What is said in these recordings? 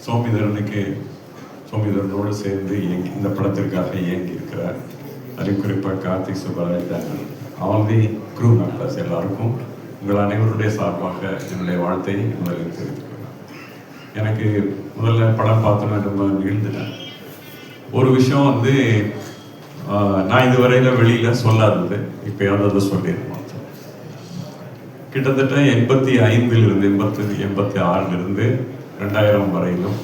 சோமிதரனோடு சேர்ந்து இந்த படத்திற்காக இயங்கி இருக்கிறார். அது குறிப்பாக Karthik Subbaraj, all the crew members எல்லாருக்கும் உங்கள் அனைவருடைய சார்பாக என்னுடைய வாழ்த்தை முதலில் தெரிவித்துக்கிறேன். எனக்கு முதல்ல படம் பார்த்தோன்னா ரொம்ப நிகழ்ந்துட்டேன். ஒரு விஷயம் நான் இதுவரையில் வெளியில் சொல்லாதது இப்போயாவது அதை சொல்லியிருக்கோம். கிட்டத்தட்ட 85 86 2000 வரையிலும்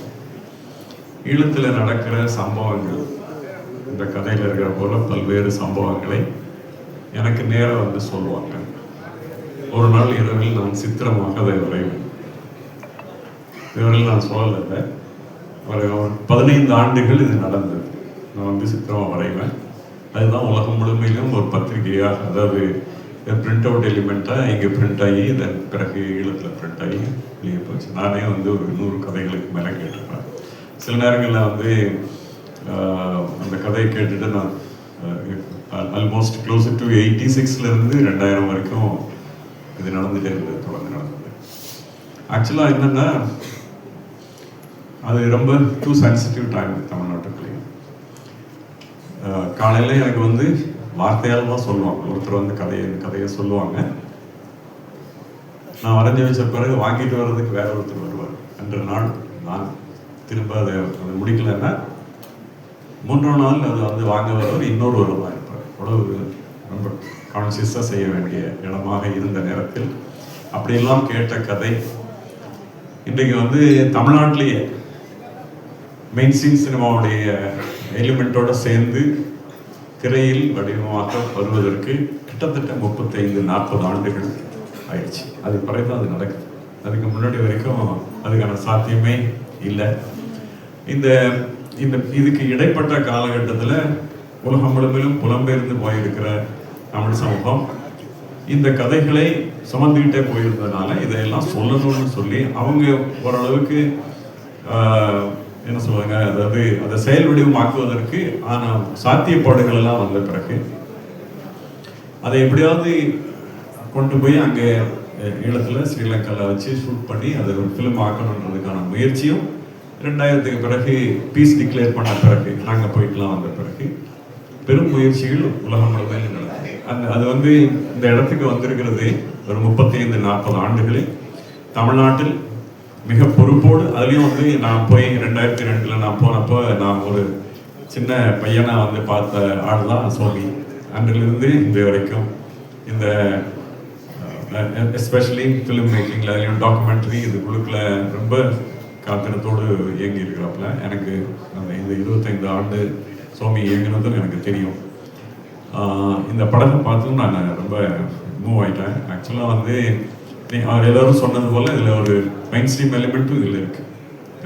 ஈழத்தில் நடக்கிற சம்பவங்கள், இந்த கதையில் இருக்கிற போல பல்வேறு சம்பவங்களை எனக்கு நேரம் சொல்லுவாங்க. ஒரு நாள் இரவில் நான் சித்திரமாக அதை வரைவேன். இதுவரையில் நான் சொல்லலை, ஒரு 15 ஆண்டுகள் இது நடந்தது. நான் சித்திரமாக வரைவேன். அதுதான் உலகம் முழுமையிலும் ஒரு பத்திரிகையாக, அதாவது பிரிண்ட் அவுட் எலிமெண்ட்டாக இங்கே பிரிண்ட் ஆகி இதன் பிறகு ஈழத்தில் பிரிண்ட் ஆகி வெளியே போச்சு. நானே ஒரு 100 கதைகளுக்கு மேலே கேட்டிருப்பேன். சில நேரங்களில் அந்த கதையை கேட்டுட்டு நான் ஆல்மோஸ்ட் க்ளோஸர் டு 86 2000 வரைக்கும் இது நடந்துகிட்டே இருந்தது, தொடர்ந்து நடந்தது. ஆக்சுவலாக என்னென்னா, அது ரொம்ப டூ சென்சிட்டிவ் டைம் தமிழ்நாட்டுக்குள்ளேயும். காலையில் எனக்கு வார்த்தையால் தான் சொல்லுவாங்க. ஒருத்தர் கதையை சொல்லுவாங்க. நான் வரைஞ்சி வச்ச பிறகு வாங்கிட்டு வர்றதுக்கு வேற ஒருத்தர் வருவார். அன்ற நாள் நான் திரும்ப அதை முடிக்கலைன்னா 3ஆம் நாள் அது வாங்க வரவர் இன்னொரு வருவார் இருப்பார். அவ்வளவு ரொம்ப கான்சியஸாக செய்ய வேண்டிய இடமாக இருந்த நேரத்தில் அப்படியெல்லாம் கேட்ட கதை இன்றைக்கு தமிழ்நாட்டிலேயே மெயின் ஸ்ட்ரீம் சினிமாவுடைய எலிமெண்ட்டோடு சேர்ந்து திரையில் வடிவமாக வருவதற்கு கிட்டத்தட்ட 35-40 ஆண்டுகள் ஆயிடுச்சு. அது பிறகு தான் அது நடக்குது. அதுக்கு முன்னாடி வரைக்கும் அதுக்கான சாத்தியமே இல்லை. இதுக்கு இடைப்பட்ட காலகட்டத்தில் உலகம் முழுமையிலும் புலம்பெயர்ந்து போயிருக்கிற தமிழ் சமூகம் இந்த கதைகளை சுமந்துக்கிட்டே போயிருந்ததுனால இதையெல்லாம் சொல்லணும்னு சொல்லி அவங்க ஓரளவுக்கு என்ன சொல்லுவாங்க, அதாவது அதை செயல் வடிவமாக்குவதற்கு ஆனால் சாத்தியப்பாடுகள் எல்லாம் வந்த பிறகு அதை எப்படியாவது கொண்டு போய் அங்கே ஈழத்தில் ஸ்ரீலங்காவில் வச்சு ஷூட் பண்ணி அதை ஒரு ஃபிலிம் ஆக்கணுன்றதுக்கான முயற்சியும் 2000க்கு பிறகு பீஸ் டிக்ளேர் பண்ண பிறகு நாங்கள் போயிட்டுலாம் வந்த பிறகு பெரும் முயற்சிகள் உலகம் முழுமையில் நடந்தது. அது இந்த இடத்துக்கு வந்திருக்கிறது ஒரு 35-40 ஆண்டுகளில் தமிழ்நாட்டில் மிக பொறுப்போடு. அதுலேயும் நான் போய் 2002 நான் போனப்போ நான் ஒரு சின்ன பையனை பார்த்த ஆள் தான் சோமி. அன்றிலிருந்து இந்த வரைக்கும் இந்த எஸ்பெஷலி ஃபிலிம் மேக்கிங்கில், அதுலேயும் டாக்குமெண்ட்ரி, இது குழுக்கில் ரொம்ப காத்திரத்தோடு இயங்கி இருக்கிறப்பல எனக்கு இந்த 25 ஆண்டு சோமி இயங்கினதும் எனக்கு தெரியும். இந்த படத்தை பார்த்தும் நான் ரொம்ப மூவ் ஆகிட்டேன். ஆக்சுவலாக அவர் எல்லாரும் சொன்னது போல் இதில் ஒரு மெயின் ஸ்ட்ரீம் எலிமெண்ட்டும் இதில் இருக்குது.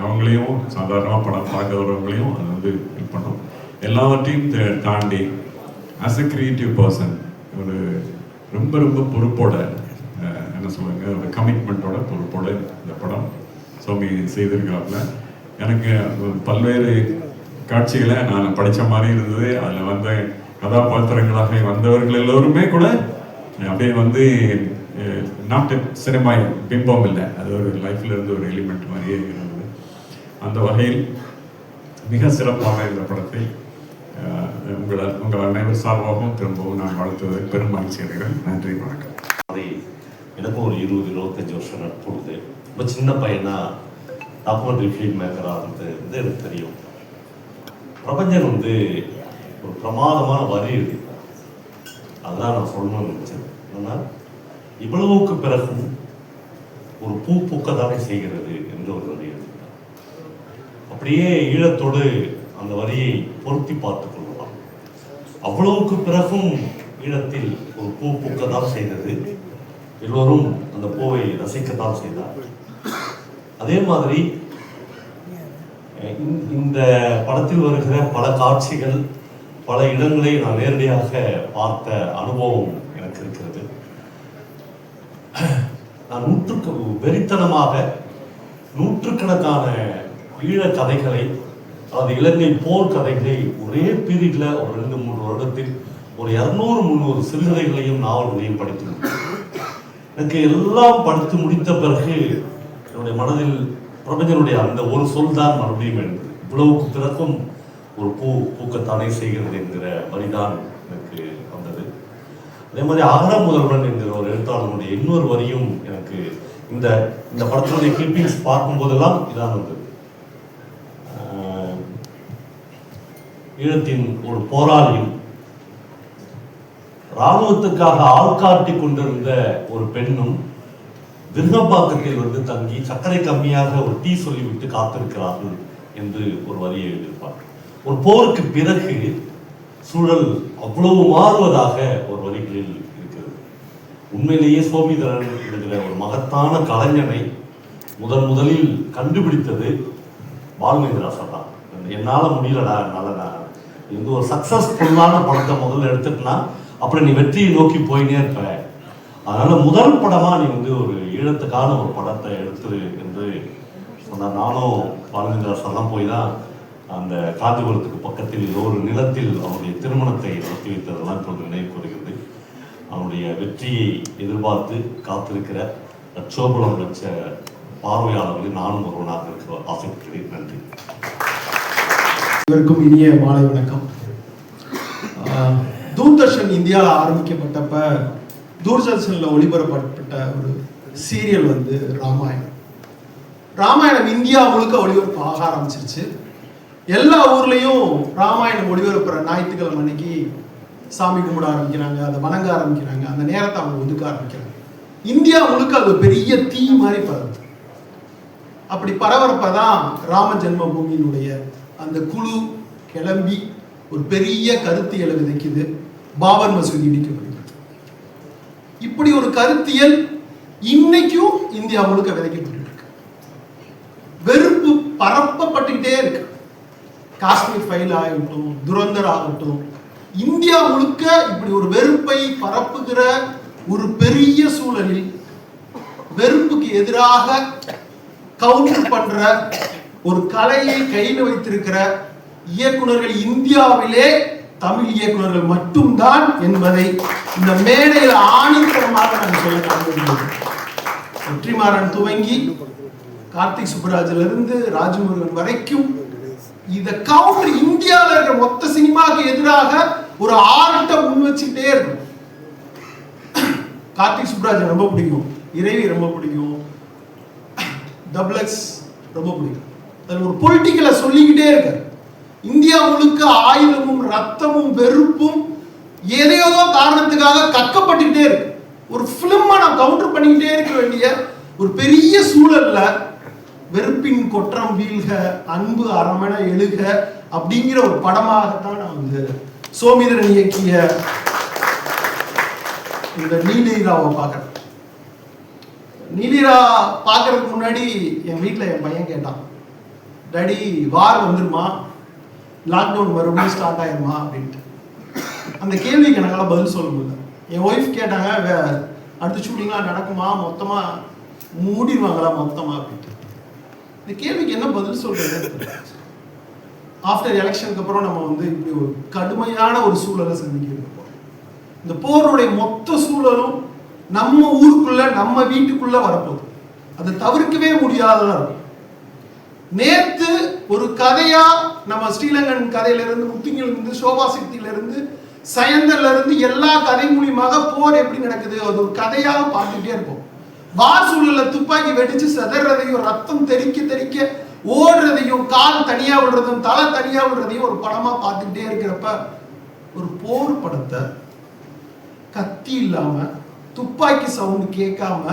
அவங்களையும் சாதாரணமாக படம் பார்க்க வரவங்களையும் அது ஹெல்ப் பண்ணும். எல்லாவற்றையும் தாண்டி ஆஸ் எ கிரியேட்டிவ் பர்சன் ஒரு ரொம்ப ரொம்ப பொறுப்போட, என்ன சொல்லுவாங்க, ஒரு கமிட்மெண்ட்டோட பொறுப்போட இந்த படம் சோமி செய்திருக்கிறாப்புல. எனக்கு பல்வேறு காட்சிகளை நான் படித்த மாதிரி இருந்தது. அதில் வந்த கதாபாத்திரங்களாக வந்தவர்கள் எல்லோருமே கூட அப்படியே நாட்டு சினிமா பிம்பம் இல்லை, அது ஒரு லைஃப்ல இருந்து ஒரு எலிமெண்ட் மாதிரியே இருந்தது. அந்த வகையில் மிக சிறப்பான இந்த படத்தை உங்கள் அனைவர் சார்பாகவும் திரும்பவும் நான் வாழ்த்துவதை பெரும் மகிழ்ச்சி அடைகிறேன். நன்றி, வணக்கம். எனக்கும் ஒரு 20-25 வருஷம் நட்புடுது. ரொம்ப சின்ன பையனா டாக்குமெண்ட்ரி ஃபிலிம் மேக்கராக இருந்தது எனக்கு தெரியும். பிரபஞ்சன் ஒரு பிரமாதமான வரி எழுதியிருக்கார். அதுதான் நான் சொல்லணும்னு நினைச்சேன். ஆனால் இவ்வளவுக்கு பிறகும் ஒரு பூ பூக்கதானே செய்கிறது என்று ஒரு வரி எழுதினார். அப்படியே ஈழத்தோடு அந்த வரியை பொருத்தி பார்த்துக் கொள்ளலாம். அவ்வளவுக்கு பிறகும் ஈழத்தில் ஒரு பூ பூக்கதான் செய்தது, எல்லோரும் அந்த பூவை ரசிக்கத்தான் செய்தார். அதே மாதிரி இந்த படத்தில் வருகிற பல காட்சிகள், பல இடங்களை நான் நேரடியாக பார்த்த அனுபவம் எனக்கு இருக்கிறது. நான் வெறித்தனமாக நூற்றுக்கணக்கான ஈழ கதைகளை, அதாவது இலங்கை போர் கதைகளை ஒரே பீரியட்ல ஒரு 2-3 வருடத்தில் ஒரு 200-300 சிறுகதைகளையும் நாவல்களையும் படித்துள்ளேன். எனக்கு எல்லாம் படித்து முடித்த பிறகு என்னுடைய மனதில் பிரபஞ்சனுடைய அந்த ஒரு சொல் தான் மறுபடியும் எழுந்தது. இவ்வளவுக்கு பிறக்கும் ஒரு பூ பூக்கத்தானே செய்கிறது என்கிற வரிதான் எனக்கு வந்தது. அதே மாதிரி அகர முதல்வன் என்கிற ஒரு எழுத்தாளனுடைய இன்னொரு வரியும் எனக்கு இந்த இந்த படத்தினுடைய கிளிப்பிங்ஸ் பார்க்கும் போதெல்லாம் இதான் வந்தது. ஈழத்தின் ஒரு போராளியும் இராணுவத்துக்காக ஆள்காட்டி கொண்டிருந்த ஒரு பெண்ணும் விருகம்பாக்கத்தில் வந்து தங்கி சர்க்கரை கம்மியாக ஒரு டீ சொல்லிவிட்டு காத்திருக்கிறார்கள் என்று ஒரு வரியை எழுதியிருப்பார். ஒரு போருக்கு பிறகு சூழல் அவ்வளவு மாறுவதாக ஒரு வரிகளில் இருக்கிறது. உண்மையிலேயே சோமிதரன் என்கிற ஒரு மகத்தான கலைஞனை முதலில் கண்டுபிடித்தது பாலுமேந்திராசன் தான். என்னால் முடியலடா, என்னால் நான் இந்த ஒரு சக்சஸ்ஃபுல்லான படத்தை முதல்ல எடுத்துட்டுனா அப்புறம் நீ வெற்றியை நோக்கி போயினே இருப்ப, அதனால முதல் படமா நீ வந்து ஒரு ஈழத்துக்கான ஒரு படத்தை எடுத்துரு என்று சொன்னார். நானும் பாலுமேந்திராசன் போய் தான் அந்த காஞ்சிபுரத்துக்கு பக்கத்தில் ஒரு நிலத்தில் அவருடைய திருமணத்தை நடத்தி வைத்ததெல்லாம் இப்போது நினைவு கூறுகிறது. அவனுடைய வெற்றியை எதிர்பார்த்து காத்திருக்கிற லட்சோபலம் லட்ச பார்வையாளர்களில் நானும் ஒருவனாக இருக்க ஆசைப்படுகிறேன். நன்றி. இவருக்கும் இனிய மாலை வணக்கம். தூர்தர்ஷன் இந்தியாவில் ஆரம்பிக்கப்பட்டப்ப தூர்தர்ஷனில் ஒளிபரப்பப்பட்ட ஒரு சீரியல் வந்து ராமாயணம். ராமாயணம் இந்தியா முழுக்க ஒளிபரப்பு ஆக ஆரம்பிச்சிருச்சு. எல்லா ஊர்லேயும் ராமாயணம் ஒளிபரப்புற ஞாயிற்றுக்கிழமை அன்னைக்கு சாமி கும்பிட ஆரம்பிக்கிறாங்க, அதை வணங்க ஆரம்பிக்கிறாங்க, அந்த நேரத்தை அவங்க ஒதுக்க ஆரம்பிக்கிறாங்க. இந்தியா முழுக்க அது பெரிய தீ மாதிரி பரவுது. அப்படி பரவறப்பதான் ராம ஜென்மபூமியினுடைய அந்த குழு கிளம்பி ஒரு பெரிய கருத்தியலை விதைக்குது. பாபர் மசூதி இடிக்கப்படுகிறது. இப்படி ஒரு கருத்தியல் இன்னைக்கும் இந்தியா முழுக்க விதைக்கப்பட்டு இருக்கு. வெறுப்பு பரப்பப்பட்டுக்கிட்டே இருக்கு. காஷ்மீர் ஃபைல் ஆகட்டும், துரந்தர் ஆகட்டும், இந்தியா முழுக்க இப்படி ஒரு வெறுப்பை பரப்புகிற ஒரு பெரிய சூழலில் வெறுப்புக்கு எதிராக கவுண்டர் பண்ற ஒரு கலையை கையில் வைத்திருக்கிற இயக்குனர்கள் இந்தியாவிலே தமிழ் இயக்குனர்கள் மட்டும்தான் என்பதை இந்த மேடையில் ஆணித்தரமாக நான் சொல்ல விரும்புகிறேன். வெற்றிமாறன் துவங்கி கார்த்திக் சுப்புராஜில இருந்து ராஜமுருகன் வரைக்கும் இத கவுண்டர் இந்தியாவில் இருக்கிற மொத்த சினிமாவுக்கு எதிராக ஒரு ஆர்ட்டை முன் வச்சுக்கிட்டே இருக்கும். கார்த்திக் சுப்புராஜ் ரொம்ப பிடிக்கும், இறைவி ரொம்ப பிடிக்கும், டபுள்எக்ஸ் ரொம்ப பிடிக்கும். ஒரு பொலிட்டிக்கலை சொல்லிக்கிட்டே இருக்காரு. இந்தியா முழுக்க ஆயுதமும் ரத்தமும் வெறுப்பும் ஏதோ காரணத்துக்காக கக்கப்பட்டுக்கிட்டே இருக்கு. ஒரு பிலிம் நான் கவுண்டர் பண்ணிக்கிட்டே இருக்க வேண்டிய ஒரு பெரிய சூழல்ல வெறுப்பின் கொற்றம் வீழ்க, அன்பு அரமண எழுக அப்படிங்கிற ஒரு படமாகத்தான் நான் வந்து சோமிதரன் இயக்கிய இந்த நீலிராவை பார்க்கறேன். நீலிரா பார்க்கறதுக்கு முன்னாடி என் வீட்டில் என் பையன் கேட்டான், டாடி வார் வந்துருமா, லாக்டவுன் மறுபடியும் ஸ்டார்ட் ஆயிருமா அப்படின்ட்டு. அந்த கேள்விக்கு என்னால் பதில் சொல்ல முடியல. என் ஒய்ஃப் கேட்டாங்க, அடுத்த ஷூட்டிங்லாம் நடக்குமா, மொத்தமாக மூடிடுவாங்களா மொத்தமா அப்படின்ட்டு. இந்த கேள்விக்கு என்ன பதில் சொல்றது? ஆஃப்டர் எலெக்ஷனுக்கு அப்புறம் நம்ம வந்து இப்படி ஒரு கடுமையான ஒரு சூழலை சந்திக்க போறோம். இந்த போருடைய மொத்த சூழலும் நம்ம ஊருக்குள்ள நம்ம வீட்டுக்குள்ள வரப்போகுது. அதை தவிர்க்கவே முடியாததா இருக்கும். நேத்து ஒரு கதையா நம்ம ஸ்ரீலங்கன் கதையில இருந்து, முத்துங்கில இருந்து, சோபா சக்தியில இருந்து, சயந்தர்ல இருந்து எல்லா கதை மூலியமாக போர் எப்படி நடக்குது அது ஒரு கதையாக பார்த்துட்டே இருப்போம். வார் சூழல்ல துப்பாக்கி வெடிச்சு செதறதையும், ரத்தம் தெறிக்க தெறிக்க ஓடுறதையும், கால் தனியா விடுறதும் தலை தனியா விடுறதையும் ஒரு படமா பார்த்துக்கிட்டே இருக்கிறப்ப ஒரு போர் படத்தை கத்தி இல்லாம, துப்பாக்கி சவுண்ட் கேட்காம,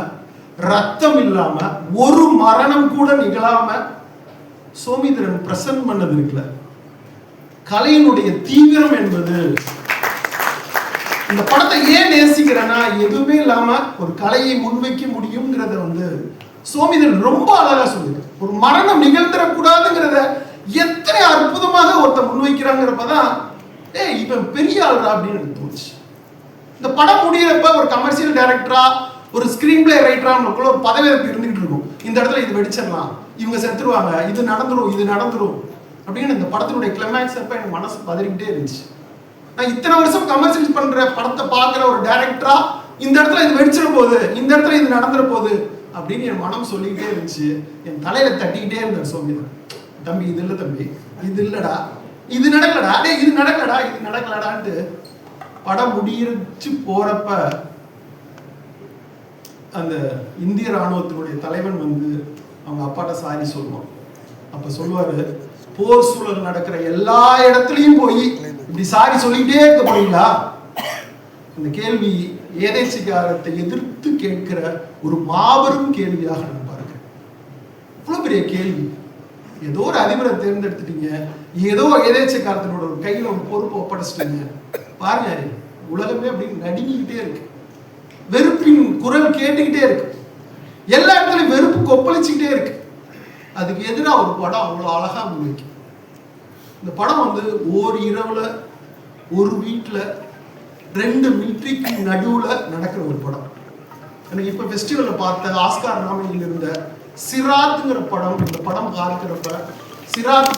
ரத்தம் இல்லாம, ஒரு மரணம் கூட நிகழாம சோமிதரன் பிரசன்ட் பண்ணது இருக்குல்ல, கலையினுடைய தீவிரம் என்பது. இந்த படத்தை ஏன் நேசிக்கிறேன்னா, எதுவுமே இல்லாம ஒரு கலையை முன்வைக்க முடியுங்கிறத வந்து சோமிதரன் ரொம்ப அழகா சொல்லுது. ஒரு மரணம் நிகழ்ந்துடக்கூடாதுங்கிறத எத்தனை அற்புதமாக ஒருத்தர் முன்வைக்கிறாங்கிறப்பதான் இவன் பெரிய ஆள்ரா அப்படின்னு எனக்கு தோணுச்சு. இந்த படம் முடிகிறப்ப ஒரு கமர்ஷியல் டைரக்டரா, ஒரு ஸ்கிரீன் பிளே ரைட்டரா நம்மளுக்குள்ள ஒரு பதவியேற்பு இருந்துகிட்டு இருக்கும். இந்த இடத்துல இது வெடிச்சிடலாம், இவங்க செத்துருவாங்க, இது நடந்துரும் அப்படின்னு இந்த படத்தினுடைய கிளைமேக்ஸ் அப்ப எனக்கு மனசு பதறிக்கிட்டே இருந்துச்சு. நான் இத்தனை வருஷம் கமர்ஷியல் பண்ற படத்தை பார்க்குற ஒரு டைரக்டரா இந்த இடத்துல இது வெடிச்சிட போகுது, இந்த இடத்துல இது நடந்துட போகுது அப்படின்னு என் மனம் சொல்லிக்கிட்டே இருந்துச்சு. என் தலையில தட்டிக்கிட்டே இருந்தார் சோமிதரன். தம்பி இது இல்லை தம்பி, இது இல்லடா, இது நடக்கலடா, டே இது நடக்கலடா, இது நடக்கலடான்ட்டு படம் முடிச்சு போறப்ப அந்த இந்திய ராணுவத்தினுடைய தலைவன் வந்து அவங்க அப்பாட்ட சாரி சொல்லுவான். அப்ப சொல்லுவாரு, போர் சூழல் நடக்கிற எல்லா இடத்துலயும் போய் இப்படி சாரி சொல்லிக்கிட்டே இருக்க போறீங்களா? அந்த கேள்வி ஏதேச்சிகாரத்தை எதிர்த்து கேட்கிற ஒரு மாபெரும் கேள்வியாக நான் பார்க்கிறேன். இவ்வளவு பெரிய கேள்வி. ஏதோ ஒரு அதிபரை தேர்ந்தெடுத்துட்டீங்க, ஏதோ ஏதேச்சிகாரத்தினோட ஒரு கையில ஒரு பொறுப்பு ஒப்படைச்சிட்டீங்க. பாருங்க, உலகமே அப்படி நடுங்கிக்கிட்டே இருக்கு. வெறுப்பின் குரல் கேட்டுக்கிட்டே இருக்கு. எல்லா இடத்துலயும் வெறுப்பு கொப்பளிச்சுக்கிட்டே இருக்கு. அதுக்கு எதிராக ஒரு படம் அவ்வளோ அழகா முன்வைக்கும். இந்த படம் வந்து ஒரு இரவுல ஒரு வீட்டுல 2 மிலிட்ரிக்கு நடுவுல நடக்கிற ஒரு படம். எனக்கு இப்ப ஃபெஸ்டிவல்ல பார்த்த ஆஸ்கார் நாமினியில் இருந்த சிராத்துங்கிற படம், இந்த படம்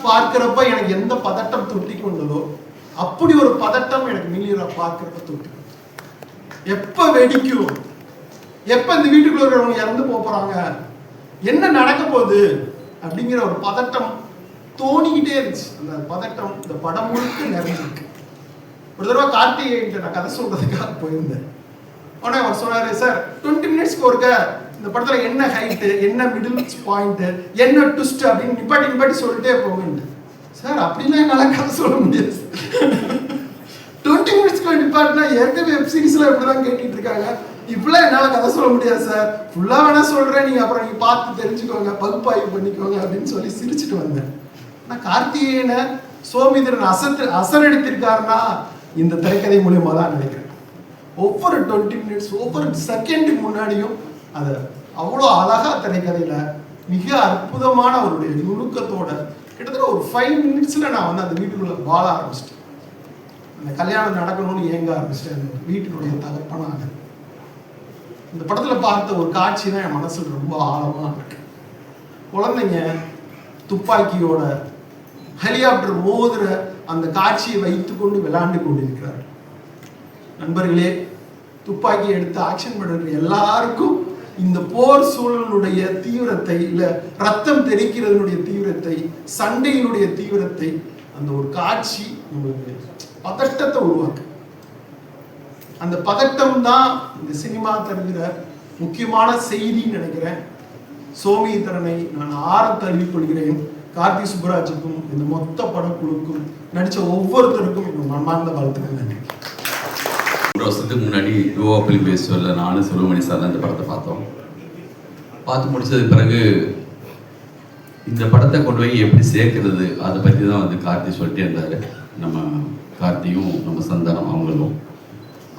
பார்க்கிறப்ப எனக்கு எந்த பதட்டம் தொட்டி கொண்டதோ அப்படி ஒரு பதட்டம் எனக்கு நீலிரா பார்க்கிறப்ப தொட்டி. எப்ப வெடிக்கும், எப்ப இந்த வீட்டுக்குள்ள இருக்கிறவங்க இறந்து போறாங்க, என்ன நடக்க போகுது அப்படிங்கிற ஒரு பதட்டம் தோணிக்கிட்டே இருந்துச்சு. அந்த பதட்டம் இந்த படம் முழுக்க நிறைஞ்சிருக்கு. ஒரு தடவை கார்த்திகேயன்ட்ட நான் கதை சொல்றதுக்காக போயிருந்தேன். உடனே அவர் சொன்னாரு, சார் 20 மினிட்ஸ்க்கு ஒருக்க இந்த படத்துல என்ன ஹைட்டு, என்ன மிடில் பாயிண்ட், என்ன ட்விஸ்ட் அப்படின்னு நிப்பாட்டி சொல்லிட்டே போங்கன்னு. சார் அப்படின்னா என்னால கதை சொல்ல முடியாது. 20 மினிட்ஸ்க்கு நிப்பாட்டினா ஏற்கனவே வெப் சீரிஸ்ல இப்படிதான் கேட்டுட்டு இருக்காங்க, இப்பெல்லாம் என்னால கதை சொல்ல முடியாது சார், ஃபுல்லா வேணா சொல்றேன், நீங்க அப்புறம் நீங்க பார்த்து தெரிஞ்சுக்கோங்க, பகுப்பாய்வு பண்ணிக்கோங்க அப்படின்னு சொல்லி சிரிச்சுட்டு வந்தேன். ஆனா கார்த்திகேயனை சோமிதரன் அசரெடுத்திருக்காருன்னா இந்த திரைக்கதை மூலியமா தான் நினைக்கிறேன். ஒவ்வொரு 20 மினிட்ஸ் ஒவ்வொரு செகண்டுக்கு முன்னாடியும் அதை அவ்வளோ அழகா திரைக்கதையில மிக அற்புதமான அவருடைய நுணுக்கத்தோட கிட்டத்தட்ட ஒரு 5 மினிட்ஸ்ல நான் வந்து அந்த வீட்டுக்குள்ள வாழ ஆரம்பிச்சிட்டேன். அந்த கல்யாணம் நடக்கணும்னு ஏங்க ஆரம்பிச்சிட்டேன். அந்த வீட்டினுடைய தகப்பனாக இந்த படத்துல பார்த்த ஒரு காட்சி தான் என் மனசுல ரொம்ப ஆழமா இருக்கு. குழந்தைங்க துப்பாக்கியோட ஹெலிகாப்டர் மோதுற அந்த காட்சியை வைத்துக்கொண்டு விளையாண்டு கொண்டிருக்கிறார். நண்பர்களே, துப்பாக்கி எடுத்து ஆக்ஷன் பண்ற எல்லாருக்கும் இந்த போர் சூழலுடைய தீவிரத்தை, இல்ல ரத்தம் தெரிக்கிறதனுடைய தீவிரத்தை, சண்டையினுடைய தீவிரத்தை, அந்த ஒரு காட்சி உங்களுக்கு பதட்டத்தை உருவாக்கு. அந்த பதட்டம் தான் இந்த சினிமா தருகிற முக்கியமான செய்தின்னு நினைக்கிறேன். சோமிதரனை நான் தழுவிக் கொள்கிறேன். கார்த்தி சுப்புராஜுக்கும் இந்த மொத்த படக்குழுக்கும் நடிச்ச ஒவ்வொருத்தருக்கும் இந்த மனமார்ந்த வாழ்த்துக்கள். நன்றி. 1 வருஷத்துக்கு முன்னாடி யோகா பிலிம் ஃபெஸ்டிவலில் நானும் செல்வமணி சார் இந்த படத்தை பார்த்து முடிச்சதுக்கு பிறகு இந்த படத்தை கொண்டு போய் எப்படி சேர்க்கறது அதை பற்றி தான் வந்து கார்த்தி சொல்லிட்டே இருந்தார். நம்ம கார்த்தியும் நம்ம சந்தானம் அவங்களும்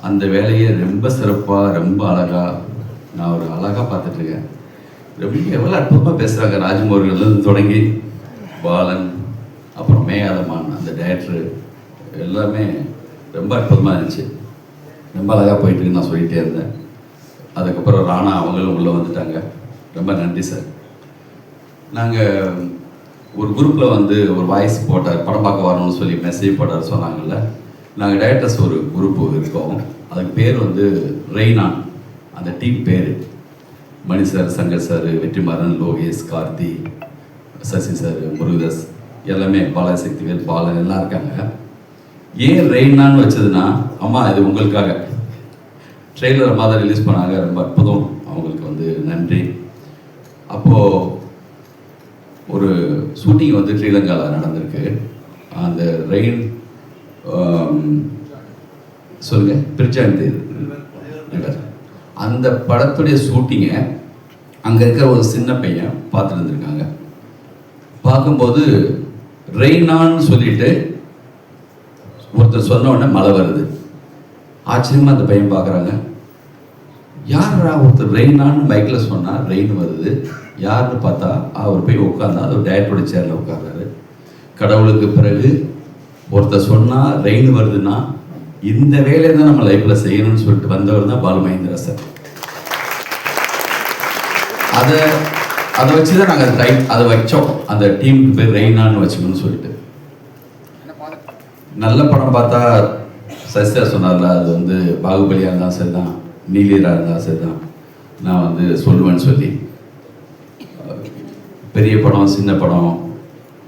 அந்த வேலையை ரொம்ப சிறப்பாக ரொம்ப அழகாக நான் ஒரு அழகாக பார்த்துட்ருக்கேன். ரொம்ப எவ்வளோ அற்புதமாக பேசுகிறாங்க. ராஜமோகன்லேருந்து தொடங்கி பாலன், அப்புறம் மேயாதமான், அந்த டைரக்டரு எல்லாமே ரொம்ப அற்புதமாக இருந்துச்சு. ரொம்ப அழகாக போயிட்டுருக்கு நான் சொல்லிகிட்டே இருந்தேன். அதுக்கப்புறம் ராணா அவங்களும் உள்ளே வந்துட்டாங்க. ரொம்ப நன்றி சார். நாங்கள் ஒரு குரூப்பில் வந்து ஒரு வாய்ஸ் போட்டார், படம் பார்க்க வரணும்னு சொல்லி மெசேஜ் போட்டார் சொன்னாங்கல்ல. நாங்கள் டைரக்டர்ஸ் ஒரு குரூப்பு இருக்கோம். அதுக்கு பேர் வந்து ரெய்னான். அந்த டீம் பேர் Mani sir, Shankar sir, Vetrimaaran, Lokesh, Karthi, Sasi sir, Murugadoss, எல்லாமே பாலசக்திவேல், பாலன் எல்லாம் இருக்காங்க. ஏன் ரெய்னான்னு வச்சதுன்னா, அம்மா இது உங்களுக்காக ட்ரெய்லர் மாதிரி ரிலீஸ் பண்ணாங்க. ரொம்ப அற்புதம், அவங்களுக்கு வந்து நன்றி. அப்போது ஒரு ஷூட்டிங் வந்து ஸ்ரீலங்காவில் நடந்திருக்கு. அந்த ரெயின் சொல்லுங்க பிரிச்சாந்தி அந்த படத்துடைய ஷூட்டிங்கை அங்கே இருக்கிற ஒரு சின்ன பையன் பார்த்துட்டு இருந்திருக்காங்க. பார்க்கும்போது ரெய்னான்னு சொல்லிட்டு ஒருத்தர் சொன்ன உடனே மழை வருது. ஆச்சரியமாக அந்த பையன் பார்க்குறாங்க. யாரா ஒருத்தர் ரெய்னான்னு மைக்கில் சொன்னால் ரெயின் வருது, யாருன்னு பார்த்தா அவர் போய் உட்காந்தா அது ஒரு டேரக்டரோட சேரில் உட்கார்றாரு. கடவுளுக்கு பிறகு ஒருத்தர் சொன்னால் ரெயின் வருதுன்னா இந்த வேலையை தான் நம்ம லைஃப்பில் செய்யணும்னு சொல்லிட்டு வந்தவர் தான் பாலு மகேந்திரா சார். அதை வச்சு தான் நாங்கள் அதை வச்சோம். அந்த டீமுக்கு பேர் ரெய்னான்னு வச்சுக்கணும்னு சொல்லிட்டு. நல்ல படம் பார்த்தா சசியா சொன்னார்ல, அது வந்து பாகுபலியாக இருந்தால் சரி தான், நீலியராக இருந்தால் சரி தான், நான் வந்து சொல்லுவேன்னு சொல்லி பெரிய படம் சின்ன படம்,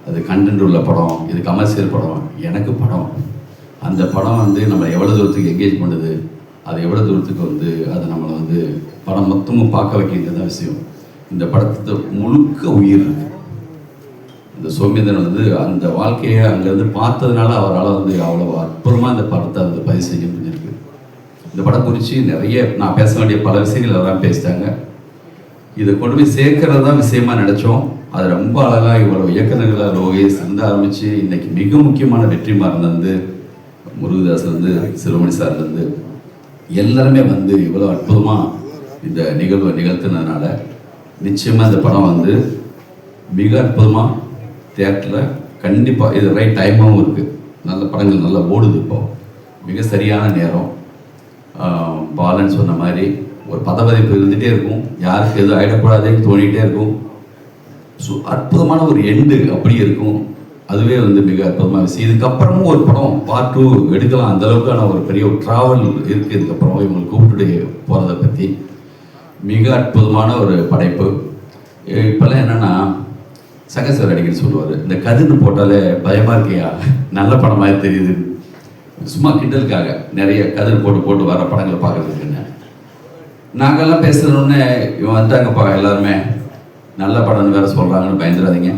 அது கண்டென்ட் உள்ள படம், இது கமர்ஷியல் படம். எனக்கு படம், அந்த படம் வந்து நம்ம எவ்வளோ தூரத்துக்கு என்கேஜ் பண்ணுது, அது எவ்வளோ தூரத்துக்கு வந்து அதை நம்மளை வந்து படம் மொத்தமும் பார்க்க வைக்கிறது தான் விஷயம். இந்த படத்தை முழுக்க உயிர் இருக்கு. இந்த சோமேந்திரன் வந்து அந்த வாழ்க்கையை அங்கேருந்து பார்த்ததுனால அவரால் வந்து அவ்வளோ அற்புதமாக இந்த படத்தை வந்து பதிவு செய்ய முடிஞ்சிருக்கு. இந்த படம் குறித்து நிறைய நான் பேச வேண்டிய பல விஷயங்கள் எல்லாம் பேசிட்டாங்க. இதை கொண்டு போய் சேர்க்கறது தான் விஷயமா நினச்சோம். அது ரொம்ப அழகாக இவ்வளோ இயக்குநர்களாக லோகேஷ் இருந்து ஆரம்பித்து இன்னைக்கு மிக முக்கியமான வெற்றிமாறன்லேருந்து முருகதாஸ்லேருந்து சிறுமணி சார்லேருந்து எல்லாருமே வந்து இவ்வளோ அற்புதமாக இந்த நிகழ்வை நிகழ்த்தினதுனால நிச்சயமாக இந்த படம் வந்து மிக அற்புதமாக தியேட்டரில் கண்டிப்பாக இது ரைட் டைமாகவும் இருக்குது. நல்ல படங்கள் நல்லா ஓடுது. இப்போ மிக சரியான நேரம். பாலன் சொன்ன மாதிரி ஒரு பதவதிப்பு இருந்துகிட்டே இருக்கும், யாருக்கு எதுவும் ஆகிடக்கூடாதுன்னு தோணிகிட்டே இருக்கும். ஸோ அற்புதமான ஒரு எண்டு அப்படியே இருக்கும். அதுவே வந்து மிக அற்புதமாக விஷயம். இதுக்கப்புறமும் ஒரு படம் பார்ட் 2 எடுக்கலாம், அந்தளவுக்கான ஒரு பெரிய ஒரு ட்ராவல் இருக்குது. இதுக்கப்புறம் இவங்களை கூப்பிட்டு போகிறத பற்றி மிக அற்புதமான ஒரு படைப்பு. இப்போல்லாம் என்னென்னா சகசர் அடிக்கடி சொல்லுவார், இந்த கதிர்னு போட்டாலே பயமாக இருக்கியா, நல்ல படமாக தெரியுது. சும்மா கிண்டலுக்காக நிறைய கதிர் போட்டு வர படங்களை பார்க்குறதுக்குன்னு நாங்கள்லாம் பேசுகிறோன்னே இவன் வந்தாங்கப்பா எல்லாருமே நல்ல படம்னு வேறு சொல்கிறாங்கன்னு பயந்துடாதீங்க.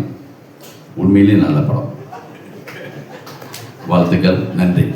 உண்மையிலேயே நல்ல படம். வாழ்த்துக்கள், நன்றி.